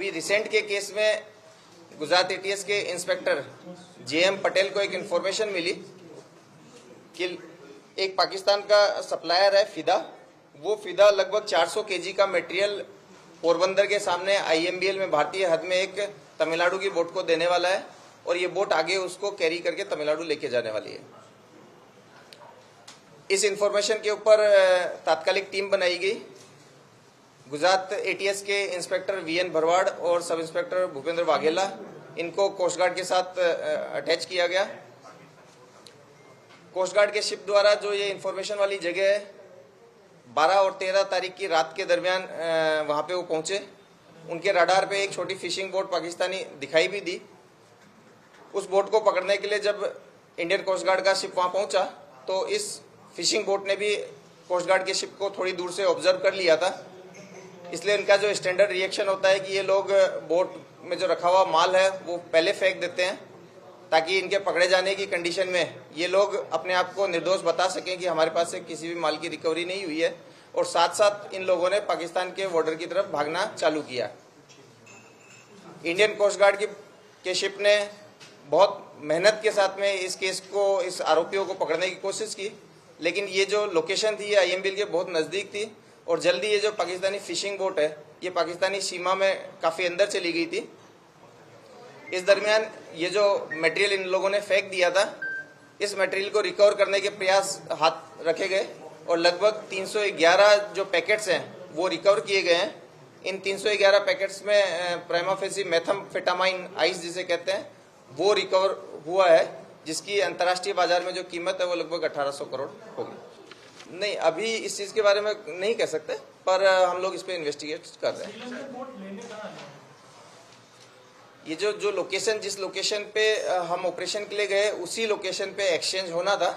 अभी रिसेंट के केस में गुजरात एटीएस के इंस्पेक्टर जेएम पटेल को एक इन्फॉर्मेशन मिली कि एक पाकिस्तान का सप्लायर है फिदा, वो फिदा लगभग 400 केजी का मटेरियल पोरबंदर के सामने आईएमबीएल में भारतीय हद में एक तमिलनाडु की बोट को देने वाला है और ये बोट आगे उसको कैरी करके तमिलनाडु लेके जाने वाली है। इस इंफॉर्मेशन के ऊपर तात्कालिक टीम बनाई गई। गुजरात एटीएस के इंस्पेक्टर वीएन भरवाड़ और सब इंस्पेक्टर भूपेंद्र वाघेला, इनको कोस्ट गार्ड के साथ अटैच किया गया। कोस्ट गार्ड के शिप द्वारा जो ये इंफॉर्मेशन वाली जगह है 12 और 13 तारीख की रात के दरमियान वहां पे वो पहुंचे। उनके रडार पे एक छोटी फिशिंग बोट पाकिस्तानी दिखाई भी दी। उस बोट को पकड़ने के लिए जब इंडियन कोस्ट गार्ड का शिप वहां पहुंचा तो इस फिशिंग बोट ने भी कोस्ट गार्ड के शिप को थोड़ी दूर से ऑब्जर्व कर लिया था। इसलिए इनका जो स्टैंडर्ड रिएक्शन होता है कि ये लोग बोट में जो रखा हुआ माल है वो पहले फेंक देते हैं ताकि इनके पकड़े जाने की कंडीशन में ये लोग अपने आप को निर्दोष बता सकें कि हमारे पास से किसी भी माल की रिकवरी नहीं हुई है। और साथ साथ इन लोगों ने पाकिस्तान के बॉर्डर की तरफ भागना चालू किया। इंडियन कोस्ट गार्ड के शिप ने बहुत मेहनत के साथ में इस आरोपियों को पकड़ने की कोशिश की, लेकिन ये जो लोकेशन थी ये आईएमबीएल के बहुत नज़दीक थी और जल्दी ये जो पाकिस्तानी फिशिंग बोट है ये पाकिस्तानी सीमा में काफ़ी अंदर चली गई थी। इस दरमियान ये जो मटेरियल इन लोगों ने फेंक दिया था, इस मटेरियल को रिकवर करने के प्रयास हाथ रखे गए और लगभग 311 जो पैकेट्स हैं वो रिकवर किए गए हैं। इन 311 पैकेट्स में प्राइमा फेसी मेथाम्फेटामाइन आइस जिसे कहते हैं वो रिकवर हुआ है, जिसकी अंतर्राष्ट्रीय बाजार में जो कीमत है वो लगभग 1800 करोड़ होगी। नहीं, अभी इस चीज़ के बारे में नहीं कह सकते, पर हम लोग इस पर इन्वेस्टिगेट कर रहे हैं। ये जो लोकेशन जिस लोकेशन पे हम ऑपरेशन के लिए गए उसी लोकेशन पे एक्सचेंज होना था।